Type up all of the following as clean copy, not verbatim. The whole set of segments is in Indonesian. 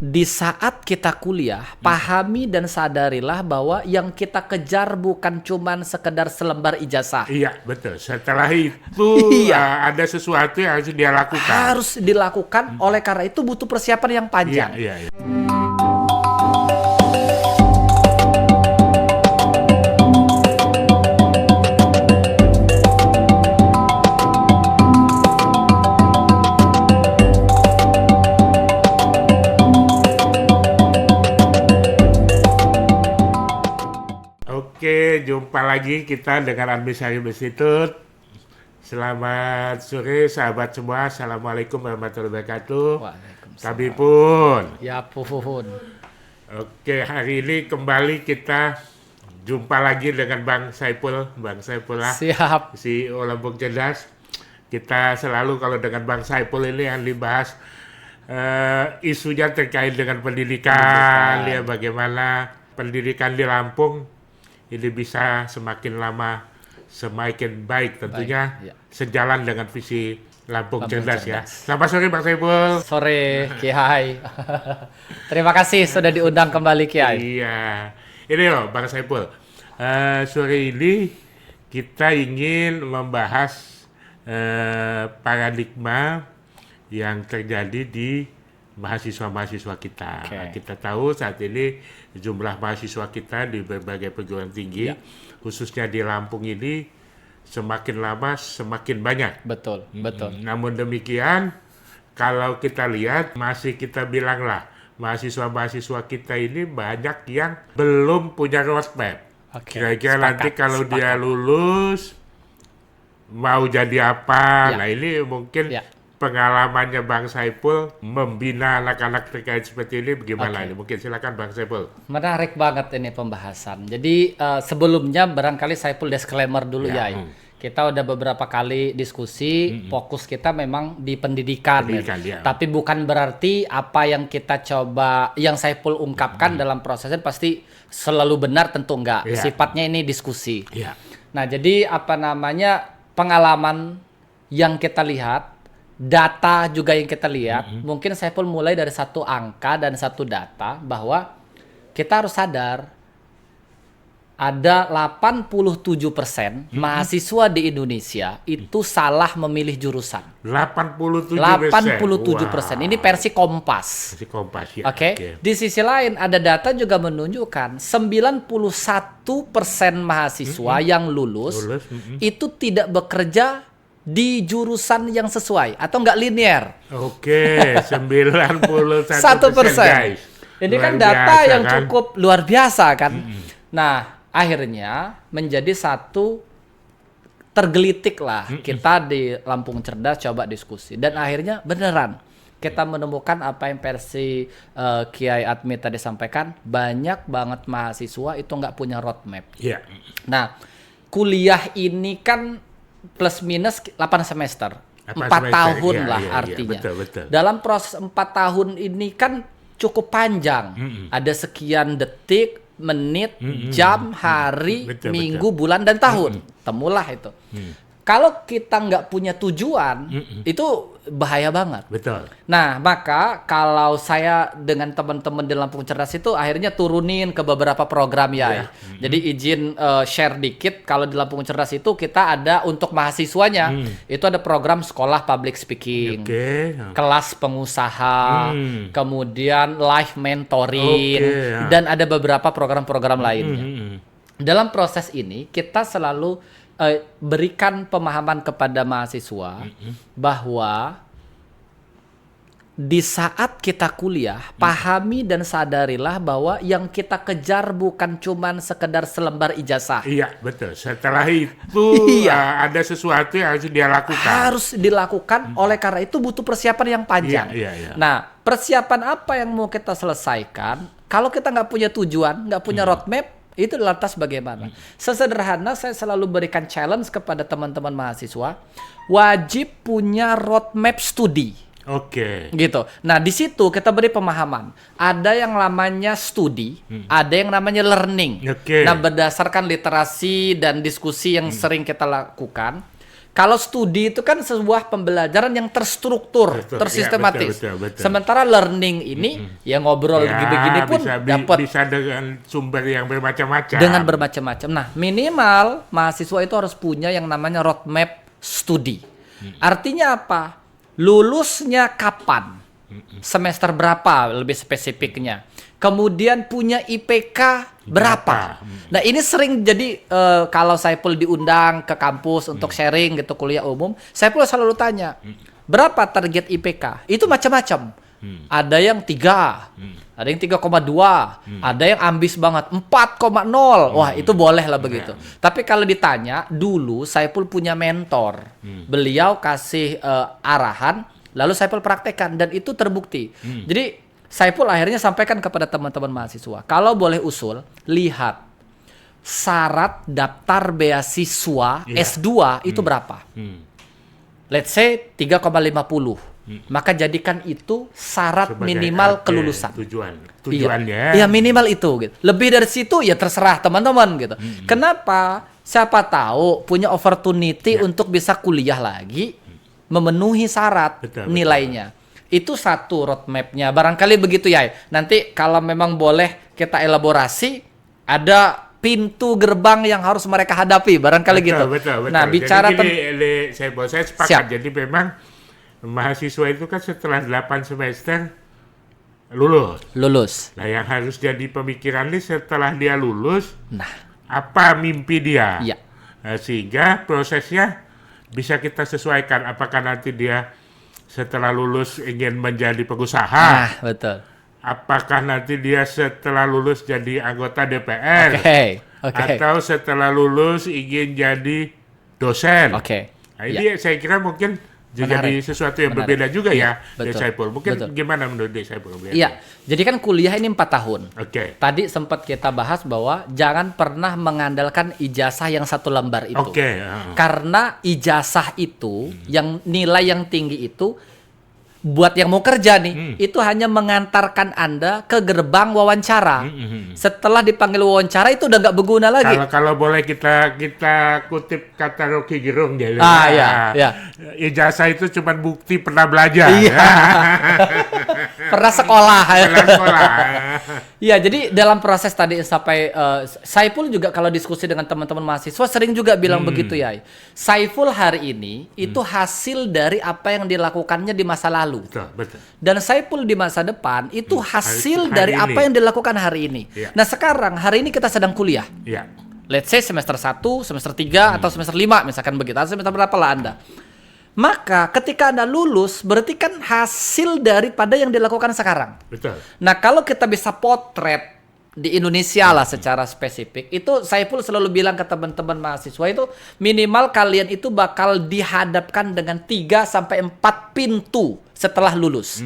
Di saat kita kuliah, pahami dan sadarilah bahwa yang kita kejar bukan cuman sekedar selembar ijazah. Iya, betul. Setelah itu Iya. ada sesuatu yang harus dia lakukan. Harus dilakukan, oleh karena itu butuh persiapan yang Iya, panjang. iya, iya. Oke, jumpa lagi kita dengan Administratif Institute. Selamat sore sahabat semua. Assalamualaikum warahmatullahi wabarakatuh. Waalaikumsalam. Kami pun. Ya pun. Oke, hari ini kembali kita jumpa lagi dengan Bang Saiful. Bang Saiful lah, Siap. CEO Lampung Cerdas. Kita selalu kalau dengan Bang Saiful ini yang dibahas isunya terkait dengan pendidikan. Ya, bagaimana pendidikan di Lampung ini bisa semakin lama semakin baik tentunya, Baik, ya. sejalan dengan visi Lampung Cerdas ya. Cerdas. Selamat sore Bang Saiful. Sore, Kiai. Terima kasih sudah diundang kembali, Kiai. Iya, ini loh Bang Saiful. Sore ini kita ingin membahas paradigma yang terjadi di mahasiswa-mahasiswa kita. Oke. Kita tahu saat ini jumlah mahasiswa kita di berbagai perguruan tinggi, Ya. khususnya di Lampung ini semakin lama semakin banyak. Betul. Namun demikian, kalau kita lihat masih kita bilang lah, mahasiswa-mahasiswa kita ini banyak yang belum punya roadmap. Oke, Kira-kira sepakat, nanti kalau dia lulus mau jadi apa? Ya. Nah ini mungkin Ya. pengalamannya Bang Saiful membina anak-anak terkait seperti ini bagaimana Oke. ini? Mungkin silakan Bang Saiful. Menarik banget ini pembahasan. Jadi sebelumnya barangkali saya full disclaimer dulu Ya, ya. Kita udah beberapa kali diskusi, fokus kita memang di pendidikan. Pendidikan, ya. ya. Tapi bukan berarti apa yang kita coba, yang saya full ungkapkan dalam prosesnya pasti selalu benar, tentu enggak. Ya. Sifatnya ini diskusi. Ya. Nah, jadi pengalaman yang kita lihat, data juga yang kita lihat, mungkin saya pun mulai dari satu angka dan satu data bahwa kita harus sadar ada 87% mahasiswa di Indonesia itu salah memilih jurusan. 87%. 87%. Ini versi Kompas. Masih Kompas ya. Oke. Di sisi lain ada data juga menunjukkan 91% mahasiswa yang lulus itu tidak bekerja di jurusan yang sesuai atau nggak linear. Oke, 91% 1%. guys. Ini Luar kan data biasa, yang kan? cukup luar biasa kan. Nah, akhirnya menjadi satu tergelitik lah kita di Lampung Cerdas coba diskusi dan akhirnya beneran kita menemukan apa yang versi Kiai Admi tadi sampaikan, banyak banget mahasiswa itu nggak punya roadmap. Iya. Nah, kuliah ini kan plus minus 8 semester. 4 semester, tahun iya, lah iya, artinya. betul. Dalam proses 4 tahun ini kan cukup panjang. Ada sekian detik, menit, jam, hari, Betul, minggu, bulan, dan tahun. Temulah itu. Kalau kita nggak punya tujuan, itu bahaya banget. Betul. Nah, maka kalau saya dengan teman-teman di Lampung Cerdas itu akhirnya turunin ke beberapa program ya. Jadi izin share dikit, kalau di Lampung Cerdas itu kita ada untuk mahasiswanya, itu ada program sekolah public speaking, Oke. kelas pengusaha, kemudian live mentoring, Oke, ya. dan ada beberapa program-program lainnya. Dalam proses ini kita selalu berikan pemahaman kepada mahasiswa bahwa di saat kita kuliah, pahami dan sadarilah bahwa yang kita kejar bukan cuman sekedar selembar ijazah. Iya, betul. Setelah itu Iya. ada sesuatu yang harus dia lakukan. Harus dilakukan, oleh karena itu butuh persiapan yang panjang. Iya. Nah, persiapan apa yang mau kita selesaikan? Kalau kita nggak punya tujuan, nggak punya roadmap, itu lantas bagaimana? Sesederhana saya selalu berikan challenge kepada teman-teman mahasiswa, wajib punya roadmap studi. Oke. Gitu. Nah, di situ kita beri pemahaman. Ada yang namanya studi, ada yang namanya learning. Oke. Nah, berdasarkan literasi dan diskusi yang sering kita lakukan, Kalau studi itu kan sebuah pembelajaran yang terstruktur, Betul, tersistematis. ya, betul. Sementara learning ini ya ngobrol Ya, begini pun dapat bisa dengan sumber yang bermacam-macam. dengan bermacam-macam. Nah, minimal mahasiswa itu harus punya yang namanya roadmap studi. Artinya apa? Lulusnya kapan? Semester berapa lebih spesifiknya? Kemudian punya IPK berapa? Nah, ini sering jadi kalau Saiful diundang ke kampus untuk sharing gitu kuliah umum, Saiful selalu tanya, berapa target IPK? Itu macam-macam. Ada yang 3, ada yang 3,2, ada yang ambis banget 4,0. Wah, itu boleh lah begitu. Tapi kalau ditanya, dulu Saiful punya mentor. Beliau kasih arahan, lalu Saiful praktekkan dan itu terbukti. Jadi Saiful akhirnya sampaikan kepada teman-teman mahasiswa, kalau boleh usul, lihat syarat daftar beasiswa S2 itu berapa? Let's say 3,50. Maka jadikan itu syarat Sebagai minimal kelulusan. Tujuannya. Iya, minimal itu gitu. Lebih dari situ ya terserah teman-teman gitu. Kenapa? Siapa tahu punya opportunity untuk bisa kuliah lagi memenuhi syarat nilainya. Itu satu roadmap-nya. Barangkali begitu ya. Nanti kalau memang boleh kita elaborasi, ada pintu gerbang yang harus mereka hadapi. Barangkali gitu. Betul. Nah, bicara saya sepakat. Jadi memang mahasiswa itu kan setelah 8 semester lulus. Nah, yang harus jadi pemikiran ini setelah dia lulus, apa mimpi dia? Iya. Nah, sehingga prosesnya bisa kita sesuaikan. Apakah nanti dia setelah lulus ingin menjadi pengusaha? Nah, betul. Apakah nanti dia setelah lulus jadi anggota DPR? Oke. Atau setelah lulus ingin jadi dosen? Oke. Nah, ini saya kira mungkin jadi sesuatu yang berbeda juga ya, Saiful. Mungkin gimana menurut Saiful? Iya, jadi kan kuliah ini 4 tahun. Oke. Tadi sempat kita bahas bahwa jangan pernah mengandalkan ijazah yang 1 lembar itu. Oke. Karena ijazah itu, yang nilai yang tinggi itu, buat yang mau kerja nih, itu hanya mengantarkan Anda ke gerbang wawancara. Setelah dipanggil wawancara itu udah nggak berguna lagi. Kalau boleh kita kutip kata Rocky Gerung dia. Iya. Ijazah itu cuma bukti pernah belajar. Iya. Pernah sekolah. Iya, jadi dalam proses tadi sampai Saiful juga kalau diskusi dengan teman-teman mahasiswa sering juga bilang begitu ya. Saiful hari ini itu hasil dari apa yang dilakukannya di masa lalu. Betul. Dan Saiful di masa depan itu hasil dari apa yang dilakukan hari ini. Nah, sekarang hari ini kita sedang kuliah. Let's say semester 1, semester 3 atau semester 5 misalkan begitu. Atau semester berapa lah Anda. Maka ketika Anda lulus berarti kan hasil daripada yang dilakukan sekarang. Betul. Nah, kalau kita bisa potret di Indonesia lah secara spesifik, itu Saiful selalu bilang ke teman-teman mahasiswa itu minimal kalian itu bakal dihadapkan dengan 3 sampai 4 pintu setelah lulus.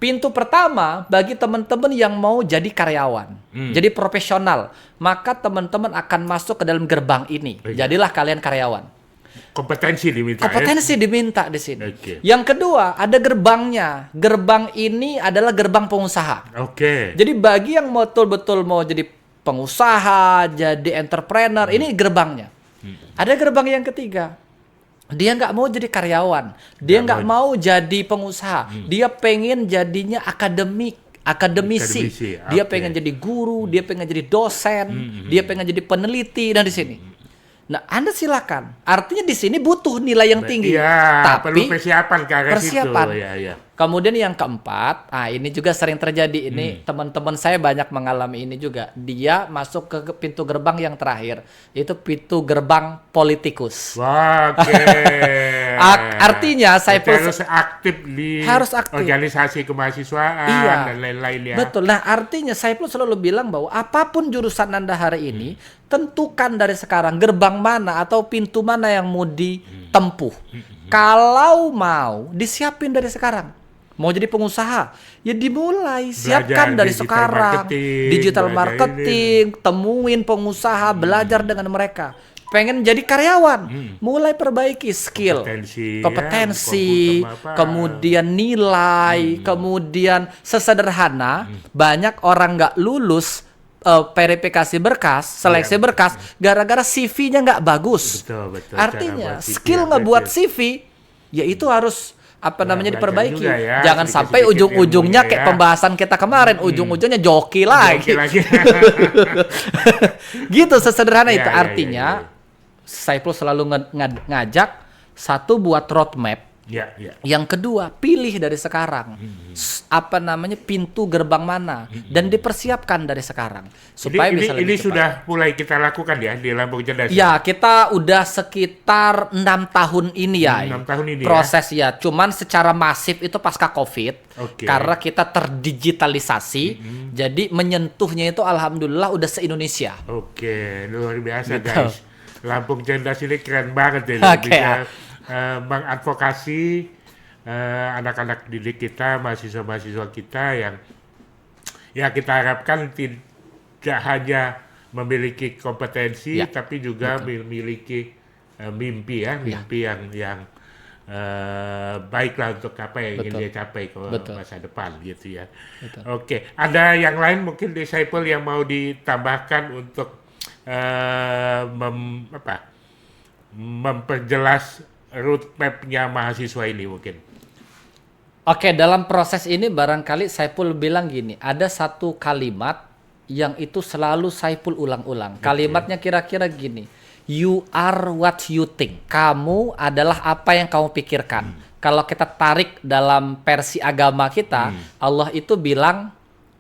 Pintu pertama bagi teman-teman yang mau jadi karyawan, jadi profesional, maka teman-teman akan masuk ke dalam gerbang ini. Jadilah kalian karyawan. Kompetensi diminta di sini. Yang kedua, ada gerbangnya. Gerbang ini adalah gerbang pengusaha. Jadi bagi yang betul-betul mau jadi pengusaha, jadi entrepreneur, ini gerbangnya. Ada gerbang yang ketiga. Dia nggak mau jadi karyawan. Dia nggak mau jadi pengusaha. Dia pengen jadinya akademisi. Dia pengen jadi guru, dia pengen jadi dosen, dia pengen jadi peneliti dan di sini. Nah, Anda silakan. Artinya di sini butuh nilai yang tinggi. Tapi perlu persiapan ke arah situ. Kemudian yang keempat, ini juga sering terjadi. Ini teman-teman saya banyak mengalami ini juga. Dia masuk ke pintu gerbang yang terakhir. Itu pintu gerbang politikus. Artinya saya harus aktif di organisasi kemahasiswaan dan lain-lain ya. Betul. Nah, artinya Saiful selalu bilang bahwa apapun jurusan Anda hari ini, tentukan dari sekarang gerbang mana atau pintu mana yang mau ditempuh. Kalau mau disiapin dari sekarang. Mau jadi pengusaha, ya dimulai, siapkan dari sekarang. Digital marketing, temuin pengusaha, belajar dengan mereka. Pengen jadi karyawan, mulai perbaiki skill, kompetensi, kemudian nilai, kemudian sesederhana, banyak orang nggak lulus verifikasi berkas, seleksi berkas, gara-gara CV-nya nggak bagus. Betul. Artinya Cara buat CV skill yang ngebuat betul. CV, ya itu harus belajar diperbaiki. juga ya, Jangan sampai sedikit-sedikit ujung-ujungnya ilmunya kayak ya. pembahasan kita kemarin, ujung-ujungnya joki lagi. Oke lagi. Gitu sesederhana Ya, itu. ya, Artinya Saiful selalu ngajak satu buat roadmap. Ya. Yang kedua, pilih dari sekarang pintu gerbang mana dan dipersiapkan dari sekarang supaya Ini bisa lebih cepat. sudah mulai kita lakukan ya di Lampung Cerdas. Ya, kita udah sekitar 6 tahun ini ya. 6 tahun ini proses ya. Cuman secara masif itu pasca COVID. Oke. Karena kita terdigitalisasi. Jadi menyentuhnya itu alhamdulillah udah se-Indonesia. Oke, luar biasa Gitu. guys. Lampung Cerdas ini keren banget ya. Oke, Bisa mengadvokasi anak-anak didik kita, mahasiswa-mahasiswa kita yang ya kita harapkan tidak hanya memiliki kompetensi, Ya, tapi juga memiliki mimpi ya, mimpi yang baiklah untuk apa yang ingin Betul. dia capai ke Betul. masa depan gitu ya. Betul. Oke, ada yang lain mungkin di Saiful yang mau ditambahkan untuk memperjelas roadmap-nya mahasiswa ini mungkin. Oke, dalam proses ini barangkali Saiful bilang gini, ada satu kalimat yang itu selalu Saiful ulang-ulang. Kalimatnya kira-kira gini, you are what you think. Kamu adalah apa yang kamu pikirkan. Kalau kita tarik dalam versi agama kita, Allah itu bilang,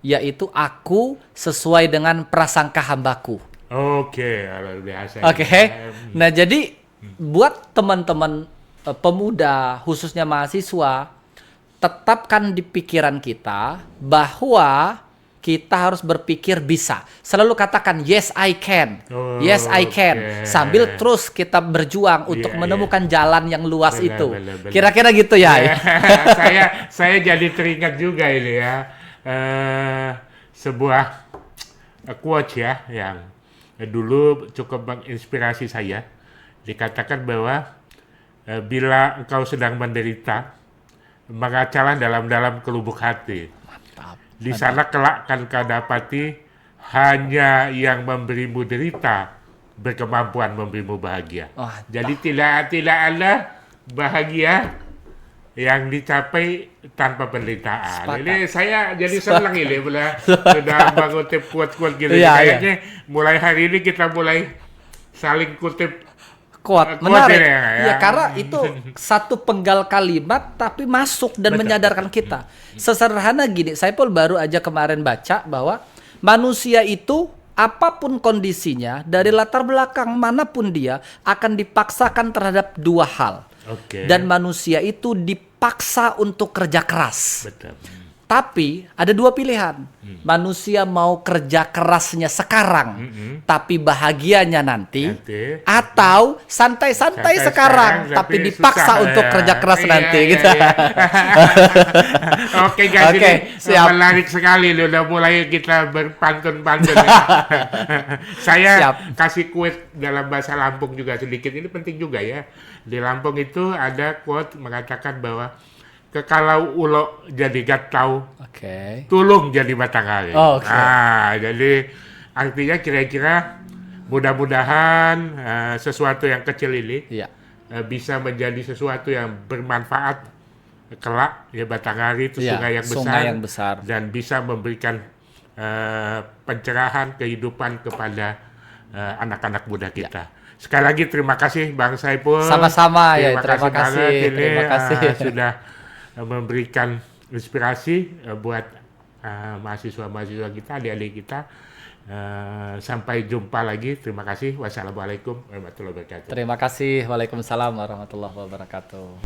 yaitu aku sesuai dengan prasangka hambaku. Oke, luar biasa. Oke, nah jadi buat teman-teman pemuda, khususnya mahasiswa, tetapkan di pikiran kita bahwa kita harus berpikir bisa. Selalu katakan yes I can, yes I can. Oke. Sambil terus kita berjuang untuk menemukan jalan yang luas Benar, itu. benar. Kira-kira gitu ya. saya jadi teringat juga ini ya, sebuah quote ya yang dulu cukup menginspirasi saya. Dikatakan bahwa bila engkau sedang menderita, mengacalah dalam-dalam kelubuk hati. Mantap. Di sana kelak akan kau dapati hanya yang memberimu derita berkemampuan memberimu bahagia. Wah, Jadi tidak ada bahagia yang dicapai tanpa penderitaan. Sepakat. Ini saya jadi senang ini sudah mengutip quote-quote gitu. Iya, Kayaknya mulai hari ini kita mulai saling kutip Kuat, Kuat menarik. ini ya. Ya, karena itu satu penggal kalimat tapi masuk dan menyadarkan kita. Sesederhana gini, Saiful baru aja kemarin baca bahwa manusia itu apapun kondisinya, dari latar belakang manapun dia akan dipaksakan terhadap dua hal. Oke. Dan manusia itu dipaksa untuk kerja keras. Betul. Tapi ada dua pilihan. Manusia mau kerja kerasnya sekarang, tapi bahagianya nanti. Atau santai-santai sekarang, tapi dipaksa untuk kerja keras nanti. Gitu. Oke guys, Oke, ini siap. menarik sekali. Udah mulai kita berpantun-pantun. Saya Siap. kasih quote dalam bahasa Lampung juga sedikit. Ini penting juga ya. Di Lampung itu ada quote mengatakan bahwa kekalau ulo jadi gatau, Oke. tulung jadi matangari. Oh, oke. Nah, jadi artinya kira-kira mudah-mudahan sesuatu yang kecil ini Iya. bisa menjadi sesuatu yang bermanfaat kelak ya Batanghari itu Iya, sungai yang besar, sungai yang besar. dan bisa memberikan pencerahan kehidupan kepada anak-anak muda kita. Sekali lagi terima kasih Bang Saiful. Sama-sama ya, terima banget kasih. ini Terima kasih. sudah memberikan inspirasi buat mahasiswa-mahasiswa kita, adik-adik kita. Sampai jumpa lagi. Terima kasih. Wassalamualaikum warahmatullahi wabarakatuh. Terima kasih. Waalaikumsalam warahmatullahi wabarakatuh.